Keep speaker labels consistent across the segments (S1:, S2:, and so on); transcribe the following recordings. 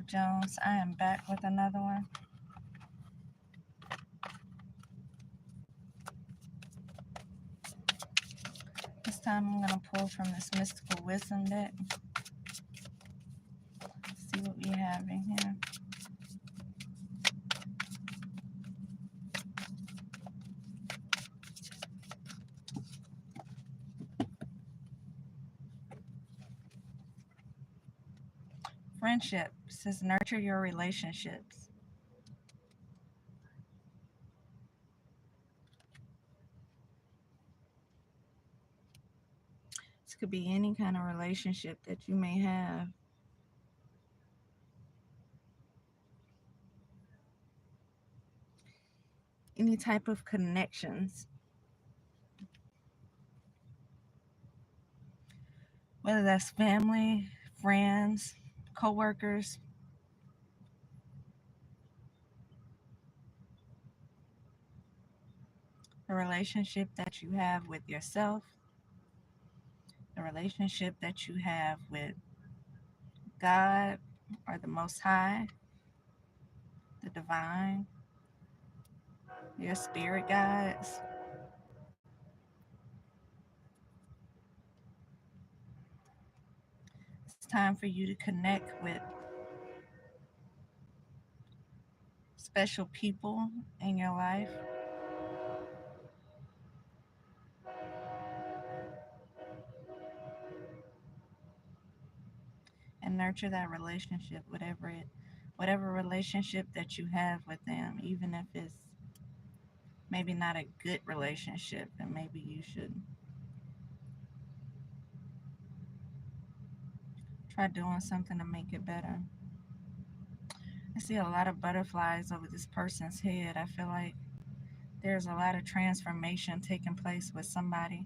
S1: Love Jones. I am back with another one. This time I'm going to pull from this Mystical Wisdom deck. See what we have in here. Friendship says nurture your relationships. This could be any kind of relationship that you may have. Any type of connections. Whether that's family, friends, co-workers. The relationship that you have with yourself. The relationship that you have with God or the Most High, the divine, your spirit guides. It's time for you to connect with special people in your life. And nurture that relationship, whatever relationship that you have with them, even if it's maybe not a good relationship, and maybe you should try doing something to make it better. I see a lot of butterflies over this person's head. I feel like there's a lot of transformation taking place with somebody.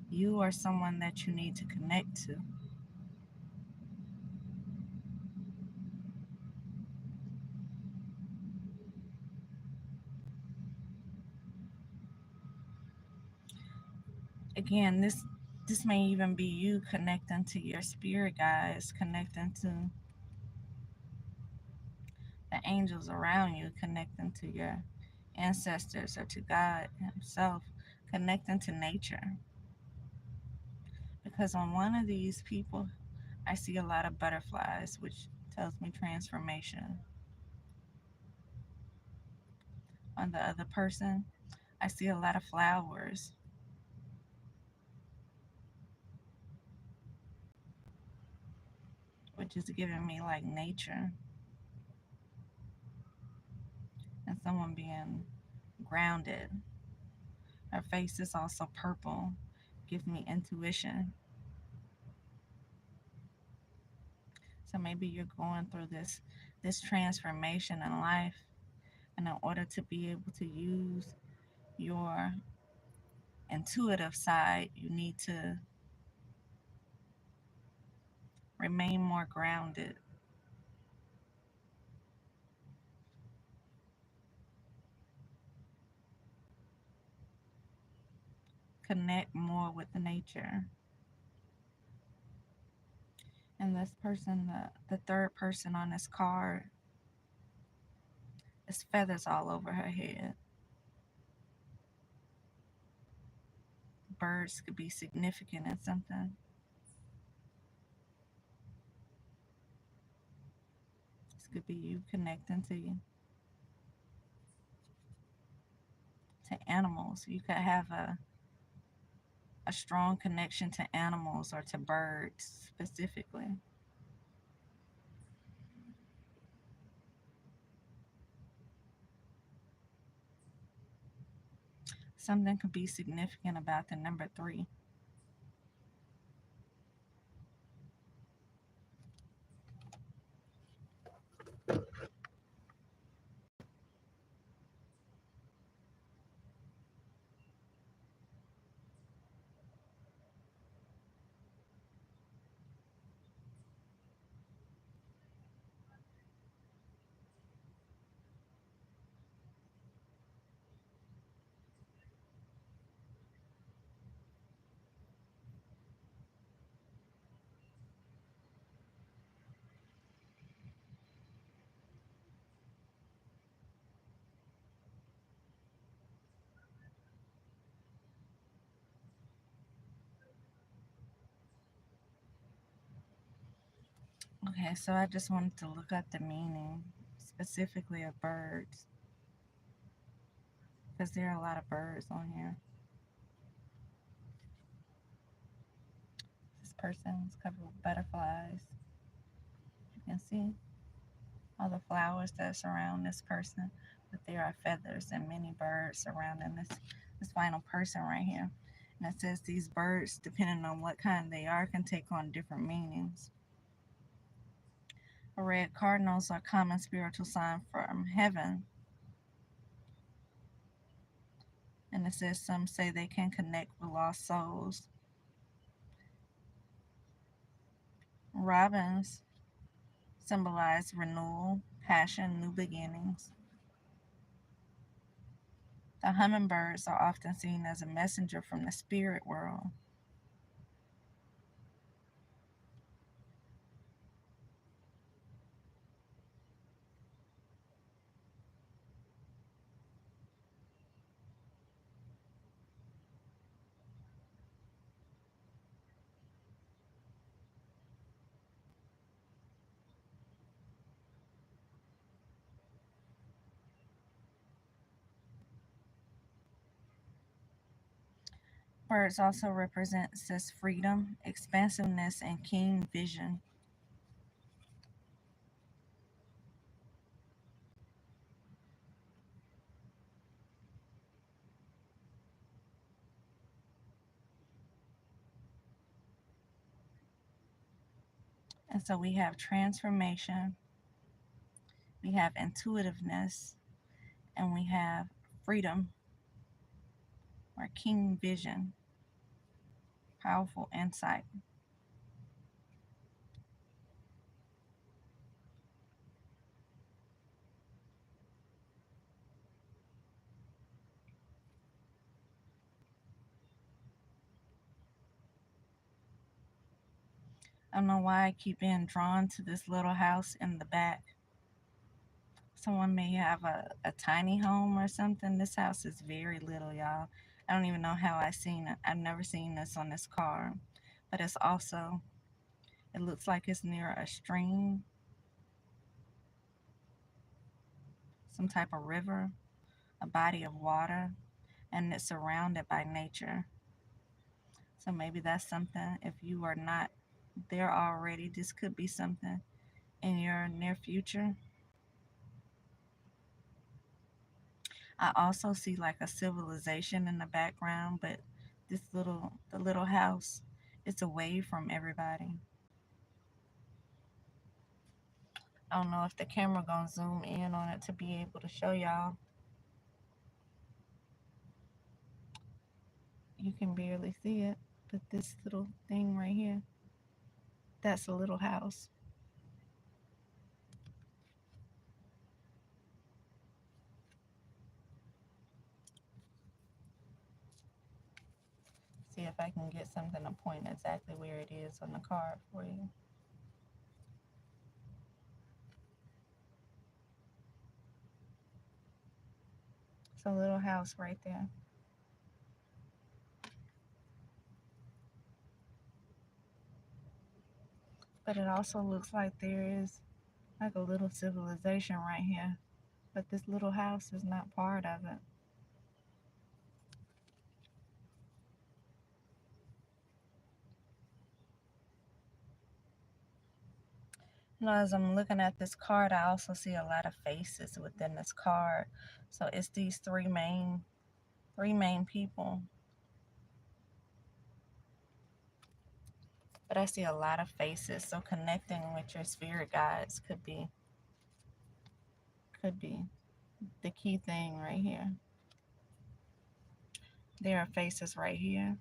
S1: You are someone that you need to connect to. Again, this may even be you connecting to your spirit guides, connecting to the angels around you, connecting to your ancestors or to God Himself, connecting to nature. Because on one of these people, I see a lot of butterflies, which tells me transformation. On the other person, I see a lot of flowers, which is giving me like nature, and someone being grounded. Her face is also purple, gives me intuition. So maybe you're going through this transformation in life, and in order to be able to use your intuitive side, you need to remain more grounded. Connect more with the nature. And this person, the third person on this card, there's feathers all over her head. Birds could be significant in something. This could be you connecting to animals. You could have a strong connection to animals or to birds specifically. Something could be significant about the number 3. Okay, so I just wanted to look up the meaning specifically of birds because there are a lot of birds on here. This person is covered with butterflies. You can see all the flowers that surround this person, but there are feathers and many birds surrounding this final person right here. And it says these birds, depending on what kind they are, can take on different meanings. Red cardinals are a common spiritual sign from heaven. And it says some say they can connect with lost souls. Robins symbolize renewal, passion, new beginnings. The hummingbirds are often seen as a messenger from the spirit world. Birds also represent this freedom, expansiveness, and keen vision. And so we have transformation, we have intuitiveness, and we have freedom or keen vision, powerful insight. I don't know why I keep being drawn to this little house in the back. Someone may have a tiny home or something. This house is very little, y'all. I don't even know how I seen it. I've never seen this on this car. But it's also, it looks like it's near a stream, some type of river, a body of water, and it's surrounded by nature. So maybe that's something. If you are not there already, this could be something in your near future. I also see like a civilization in the background, but the little house, it's away from everybody. I don't know if the camera gonna zoom in on it to be able to show y'all. You can barely see it, but this little thing right here, that's a little house. See if I can get something to point exactly where it is on the card for you. It's a little house right there. But it also looks like there is like a little civilization right here. But this little house is not part of it. You know, as I'm looking at this card, I also see a lot of faces within this card. So it's these three main people. But I see a lot of faces. So connecting with your spirit guides could be the key thing right here. There are faces right here.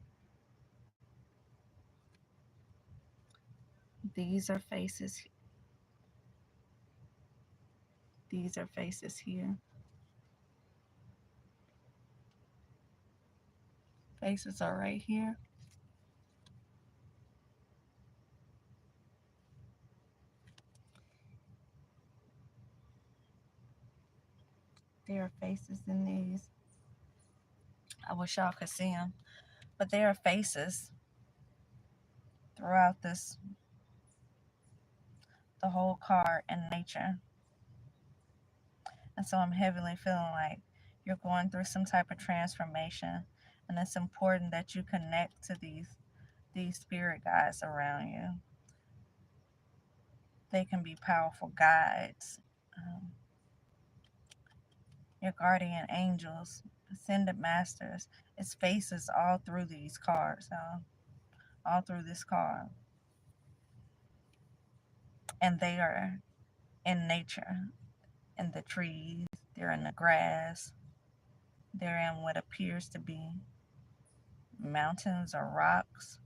S1: These are faces. These are faces here. Faces are right here. There are faces in these. I wish y'all could see them. But there are faces throughout the whole card in nature. And so I'm heavily feeling like you're going through some type of transformation, and it's important that you connect to these spirit guides around you. They can be powerful guides, your guardian angels, ascended masters. It's faces all through these cards, all through this card. And they are in nature, in the trees, they're in the grass, they're in what appears to be mountains or rocks.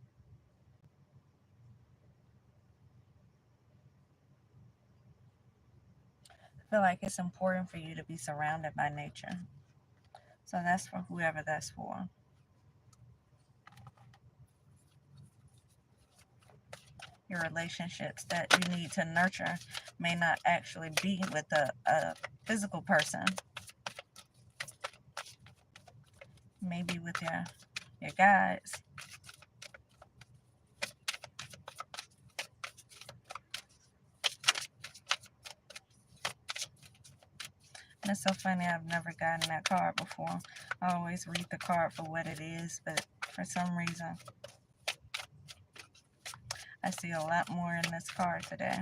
S1: I feel like it's important for you to be surrounded by nature. So that's for whoever that's for. Your relationships that you need to nurture may not actually be with a physical person. Maybe with your guides. And it's so funny, I've never gotten that card before. I always read the card for what it is, but for some reason, I see a lot more in this card today.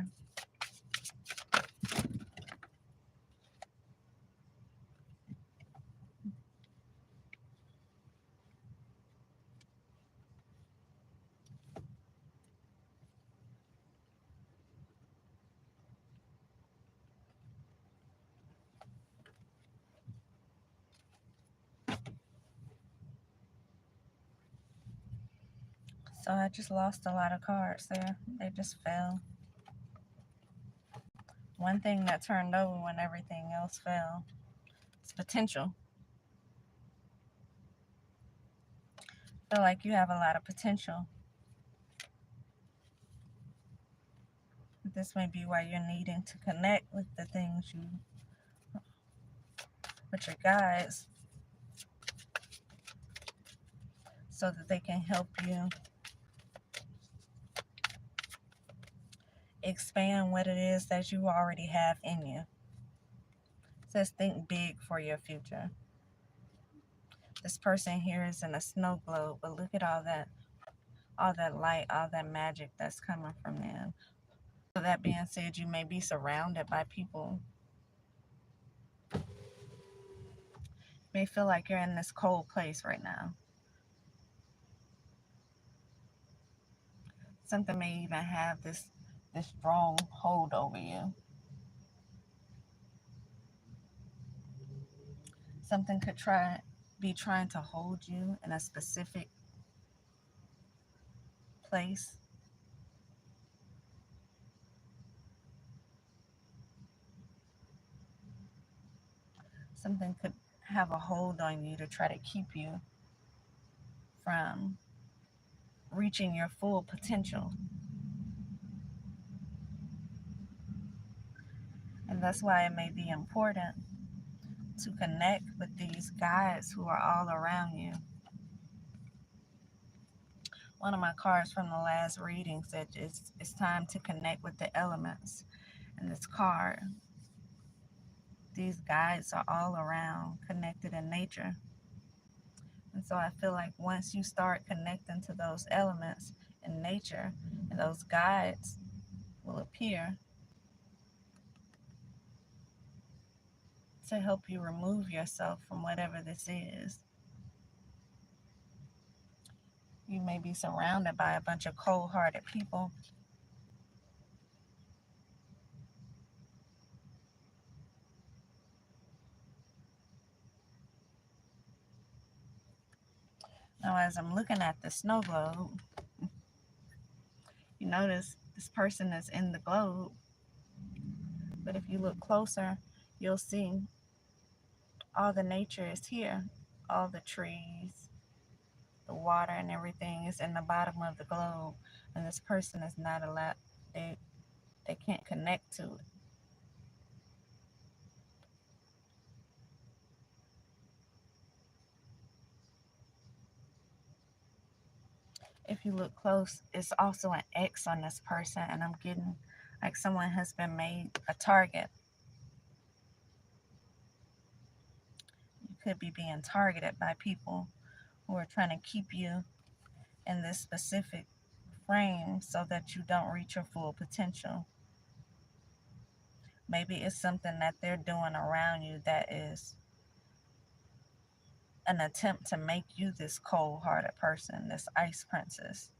S1: So I just lost a lot of cards there. They just fell. One thing that turned over when everything else fell is potential. I feel like you have a lot of potential. This may be why you're needing to connect with the things with your guides, so that they can help you expand what it is that you already have in you. It says think big for your future. This person here is in a snow globe, but look at all that light, all that magic that's coming from them. So that being said, you may be surrounded by people. You may feel like you're in this cold place right now. Something may even have this strong hold over you. Something could be trying to hold you in a specific place. Something could have a hold on you to try to keep you from reaching your full potential. And that's why it may be important to connect with these guides who are all around you. One of my cards from the last reading said it's time to connect with the elements. And this card, these guides are all around, connected in nature. And so I feel like once you start connecting to those elements in nature, and those guides will appear to help you remove yourself from whatever this is. You may be surrounded by a bunch of cold-hearted people. Now, as I'm looking at the snow globe, you notice this person is in the globe. But if you look closer, you'll see all the nature is here. All the trees, the water and everything is in the bottom of the globe. And this person is not allowed, they can't connect to it. If you look close, it's also an X on this person, and I'm getting Like someone has been made a target. You could be being targeted by people who are trying to keep you in this specific frame so that you don't reach your full potential. Maybe it's something that they're doing around you that is an attempt to make you this cold-hearted person, this ice princess.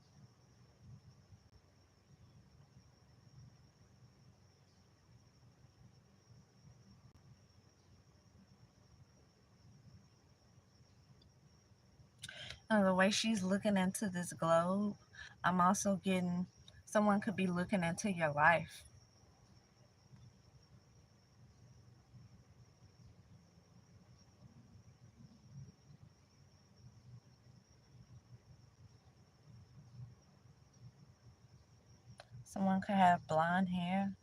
S1: The way she's looking into this globe, I'm also getting someone could be looking into your life. Someone could have blonde hair.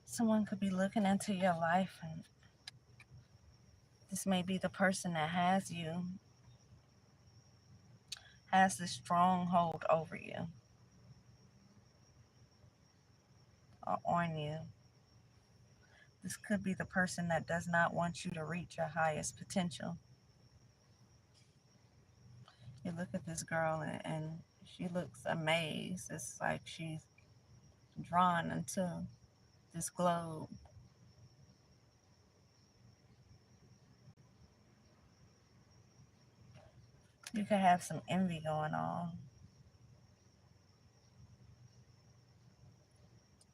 S1: Someone could be looking into your life, and this may be the person that has you, has this stronghold over you or on you. This could be the person that does not want you to reach your highest potential. You look at this girl and she looks amazed. It's like she's drawn into this globe. You could have some envy going on,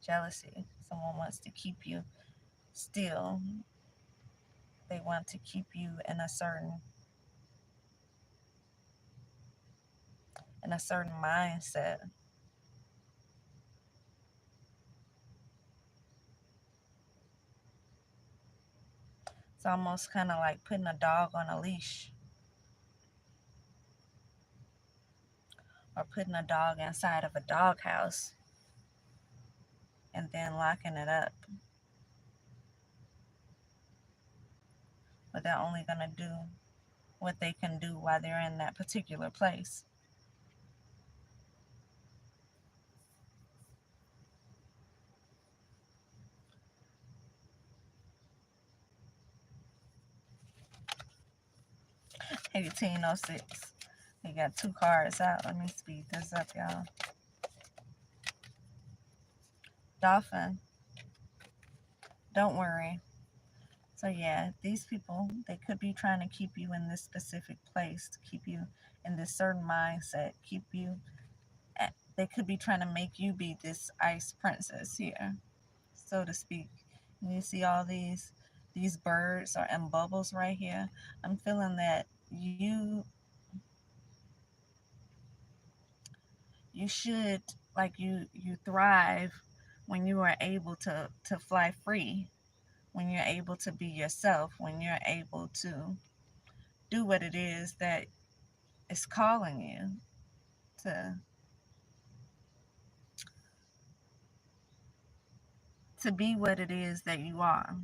S1: jealousy. Someone wants to keep you still. They want to keep you in a certain mindset. It's almost kind of like putting a dog on a leash or putting a dog inside of a doghouse and then locking it up. But they're only going to do what they can do while they're in that particular place. Hey, 1806. They got 2 cards out. Let me speed this up, y'all. Dolphin. Don't worry. So yeah, these people, they could be trying to keep you in this specific place, to keep you in this certain mindset, keep you, they could be trying to make you be this ice princess here, so to speak. And you see all these birds are in bubbles right here. I'm feeling that you should, like, you thrive when you are able to fly free, when you're able to be yourself, when you're able to do what it is that is calling you to be what it is that you are.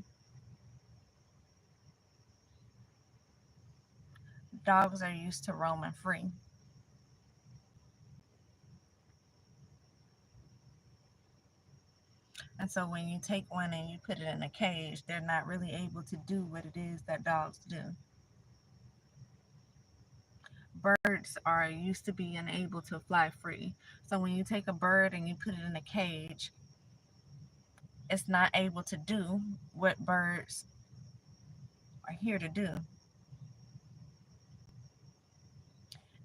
S1: Dogs are used to roaming free. And so when you take one and you put it in a cage, they're not really able to do what it is that dogs do. Birds are used to being able to fly free. So when you take a bird and you put it in a cage, it's not able to do what birds are here to do.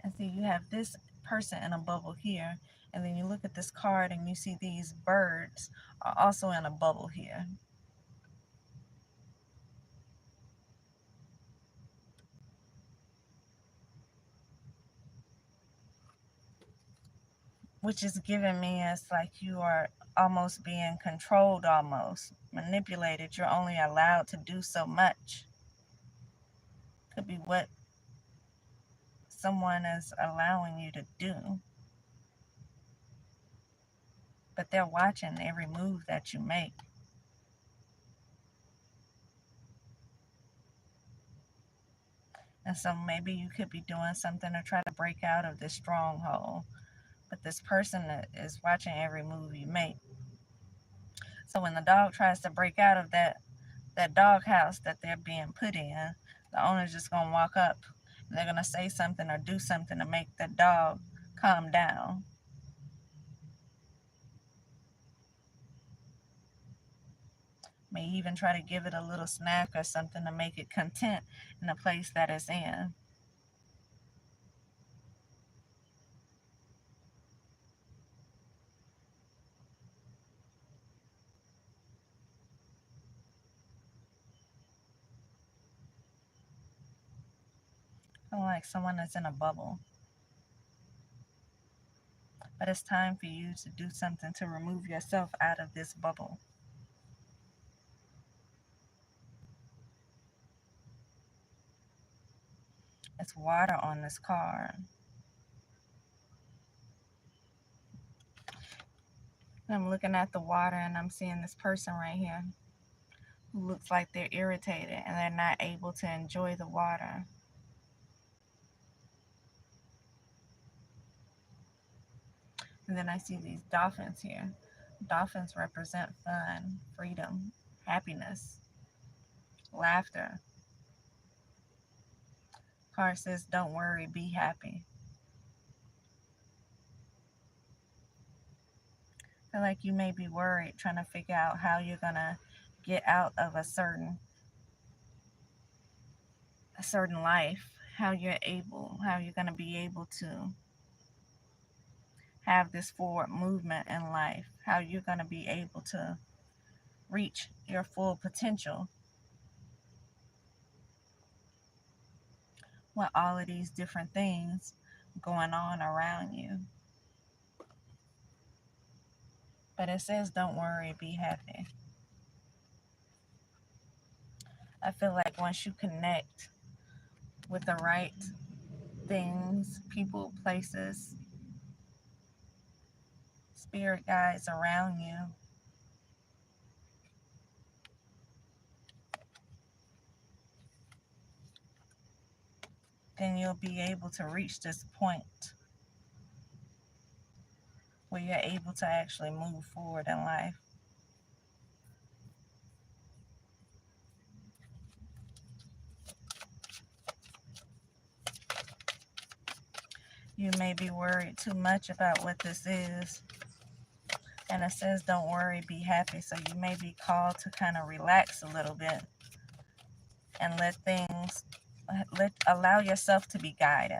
S1: And see, you have this person in a bubble here, and then you look at this card and you see these birds are also in a bubble here. Which is giving me as like you are almost being controlled, almost manipulated. You're only allowed to do so much. Could be what someone is allowing you to do, but they're watching every move that you make. And so maybe you could be doing something to try to break out of this stronghold. But this person is watching every move you make. So when the dog tries to break out of that dog house that they're being put in, the owner's just gonna walk up and they're gonna say something or do something to make the dog calm down. May even try to give it a little snack or something to make it content in the place that it's in. Kind of like someone that's in a bubble. But it's time for you to do something to remove yourself out of this bubble. It's water on this card. And I'm looking at the water and I'm seeing this person right here who looks like they're irritated and they're not able to enjoy the water. And then I see these dolphins here. Dolphins represent fun, freedom, happiness, laughter. Card says, don't worry, be happy. I feel like you may be worried trying to figure out how you're going to get out of a certain life, how you're going to be able to have this forward movement in life, how you're going to be able to reach your full potential with all of these different things going on around you. But it says, don't worry, be happy. I feel like once you connect with the right things, people, places, spirit guides around you, then you'll be able to reach this point where you're able to actually move forward in life. You may be worried too much about what this is. And it says, don't worry, be happy. So you may be called to kind of relax a little bit and allow yourself to be guided.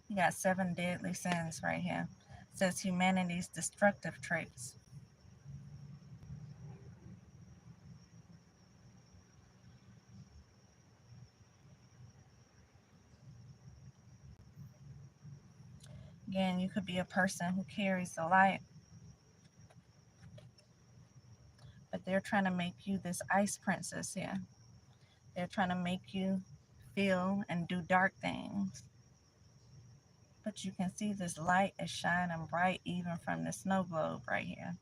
S1: You got 7 deadly sins right here. It says humanity's destructive traits. Again, you could be a person who carries the light, but they're trying to make you this ice princess here. They're trying to make you feel and do dark things. But you can see this light is shining bright even from the snow globe right here.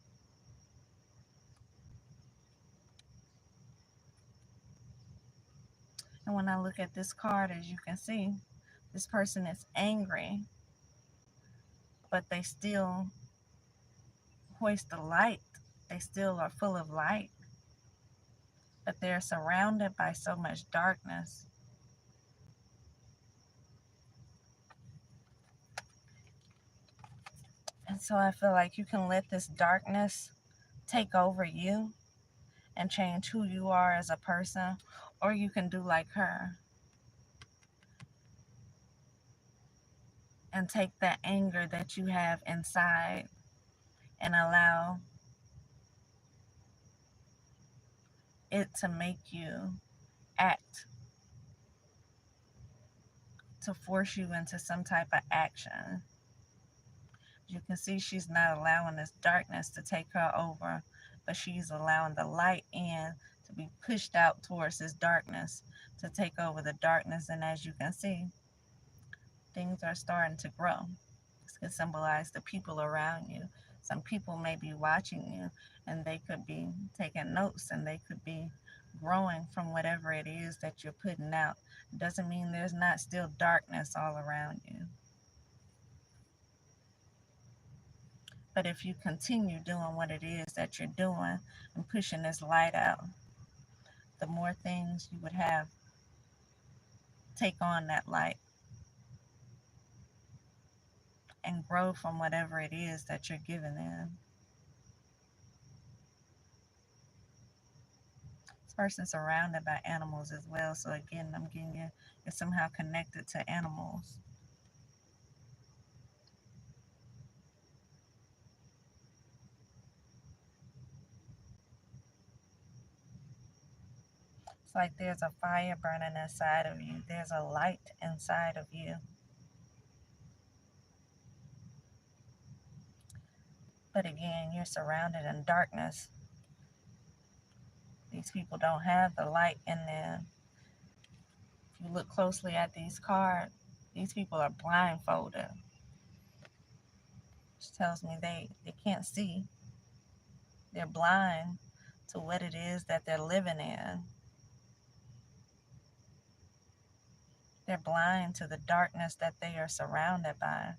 S1: And when I look at this card, as you can see, this person is angry, but they still hoist the light. They still are full of light, but they're surrounded by so much darkness. And so I feel like you can let this darkness take over you and change who you are as a person, or you can do like her and take that anger that you have inside and allow it to make you act, to force you into some type of action. You can see she's not allowing this darkness to take her over, but she's allowing the light in to be pushed out towards this darkness to take over the darkness. And as you can see, things are starting to grow. This can symbolize the people around you. Some people may be watching you and they could be taking notes and they could be growing from whatever it is that you're putting out. Doesn't mean there's not still darkness all around you. But if you continue doing what it is that you're doing and pushing this light out, the more things you would have take on that light and grow from whatever it is that you're giving them. This person's surrounded by animals as well. So again, I'm getting you're somehow connected to animals. It's like there's a fire burning inside of you. There's a light inside of you. But again, you're surrounded in darkness. These people don't have the light in them. If you look closely at these cards, these people are blindfolded. Which tells me they can't see. They're blind to what it is that they're living in. They're blind to the darkness that they are surrounded by.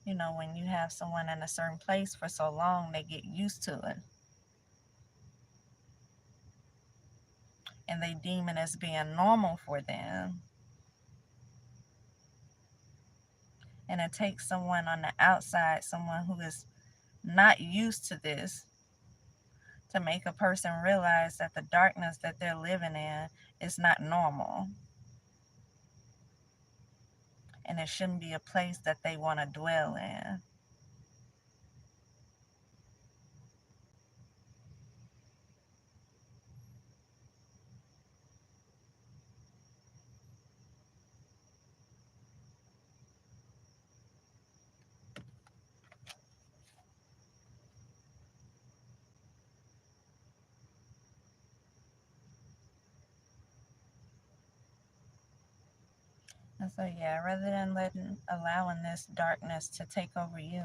S1: You know, when you have someone in a certain place for so long, they get used to it. And they deem it as being normal for them. And it takes someone on the outside, someone who is not used to this, to make a person realize that the darkness that they're living in is not normal. And it shouldn't be a place that they want to dwell in. And so, yeah, rather than allowing this darkness to take over you,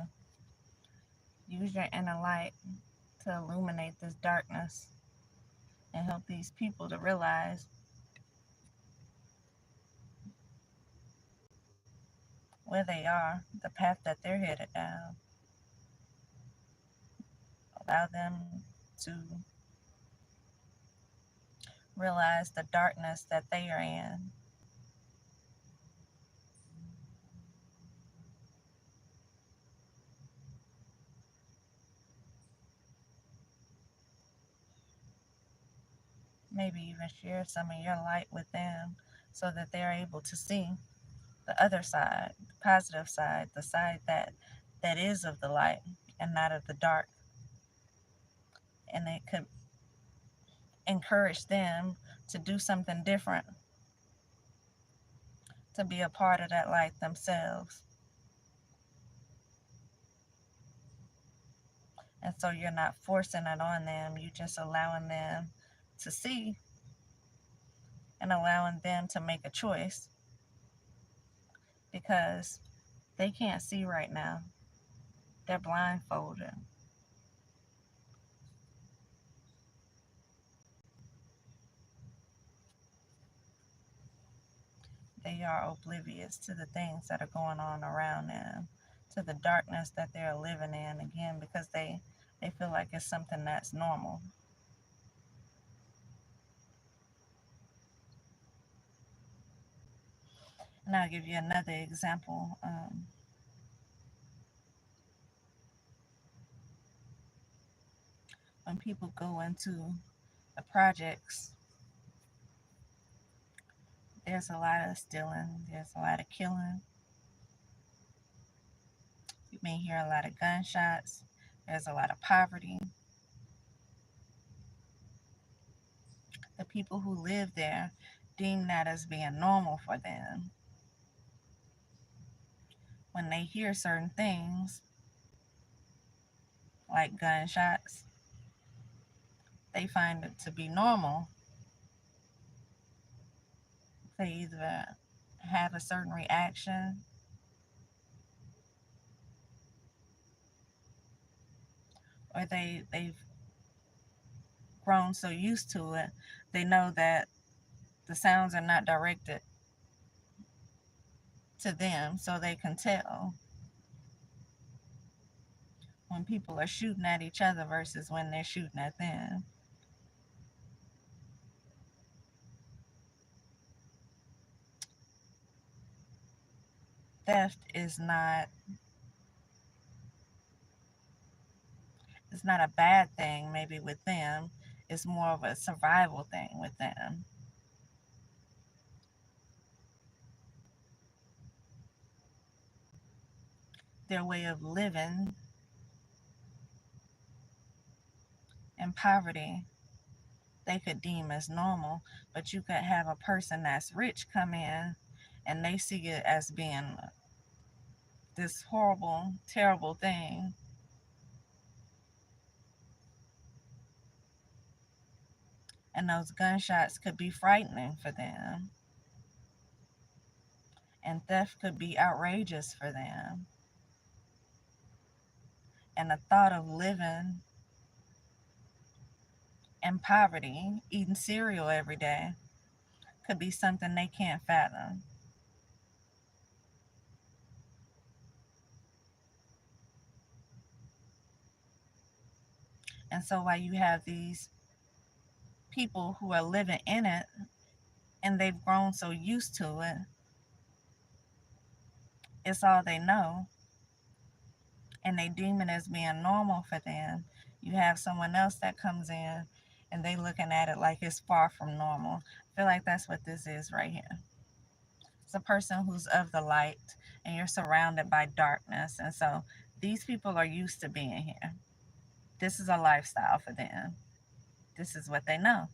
S1: use your inner light to illuminate this darkness and help these people to realize where they are, the path that they're headed down. Allow them to realize the darkness that they are in. Maybe even share some of your light with them so that they're able to see the other side, the positive side, the side that is of the light and not of the dark. And it could encourage them to do something different, to be a part of that light themselves. And so you're not forcing it on them, you're just allowing them to see and allowing them to make a choice, because they can't see right now. They're blindfolded. They are oblivious to the things that are going on around them, to the darkness that they're living in, again, because they feel like it's something that's normal. And I'll give you another example. When people go into the projects, there's a lot of stealing, there's a lot of killing. You may hear a lot of gunshots, there's a lot of poverty. The people who live there deem that as being normal for them. When they hear certain things, like gunshots, they find it to be normal. They either have a certain reaction, or they've grown so used to it, they know that the sounds are not directed to them, so they can tell when people are shooting at each other versus when they're shooting at them. Theft is not a bad thing maybe with them. It's more of a survival thing with them. Their way of living in poverty they could deem as normal, but you could have a person that's rich come in and they see it as being this horrible, terrible thing. And those gunshots could be frightening for them, and theft could be outrageous for them. And the thought of living in poverty, eating cereal every day, could be something they can't fathom. And so while you have these people who are living in it and they've grown so used to it, it's all they know, and they deem it as being normal for them. You have someone else that comes in and they looking at it like it's far from normal. I feel like that's what this is right here. It's a person who's of the light and you're surrounded by darkness. And so these people are used to being here. This is a lifestyle for them. This is what they know.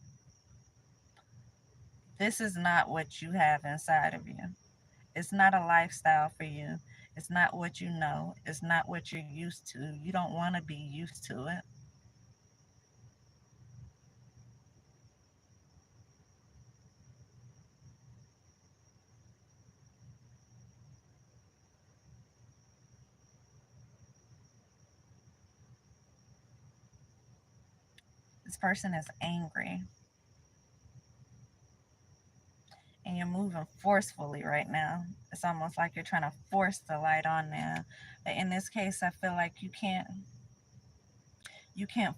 S1: This is not what you have inside of you. It's not a lifestyle for you. It's not what you know. It's not what you're used to. You don't want to be used to it. This person is angry and you're moving forcefully right now. It's almost like you're trying to force the light on them. But in this case, I feel like you can't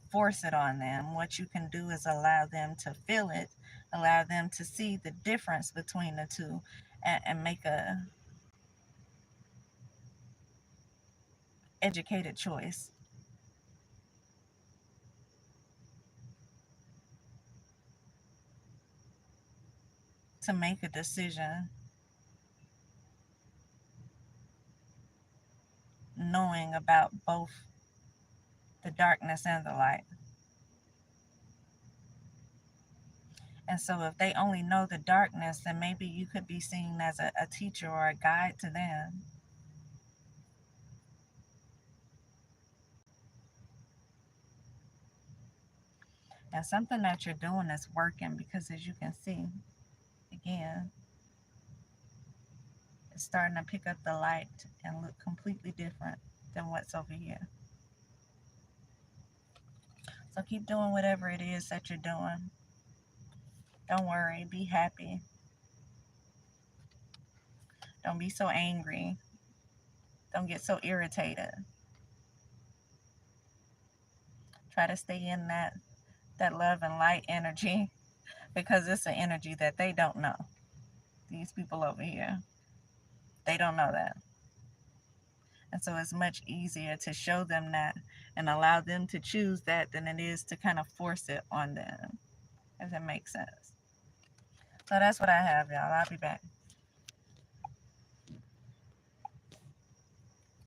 S1: force it on them. What you can do is allow them to feel it, allow them to see the difference between the two, and make a educated choice. To make a decision knowing about both the darkness and the light. And so if they only know the darkness, then maybe you could be seen as a teacher or a guide to them. And something that you're doing is working, because as you can see, again, it's starting to pick up the light and look completely different than what's over here. So keep doing whatever it is that you're doing. Don't worry, be happy. Don't be so angry. Don't get so irritated. Try to stay in that love and light energy, because it's an energy that they don't know. These people over here, they don't know that. And so it's much easier to show them that and allow them to choose that than it is to kind of force it on them, if that makes sense. So that's what I have, y'all. I'll be back.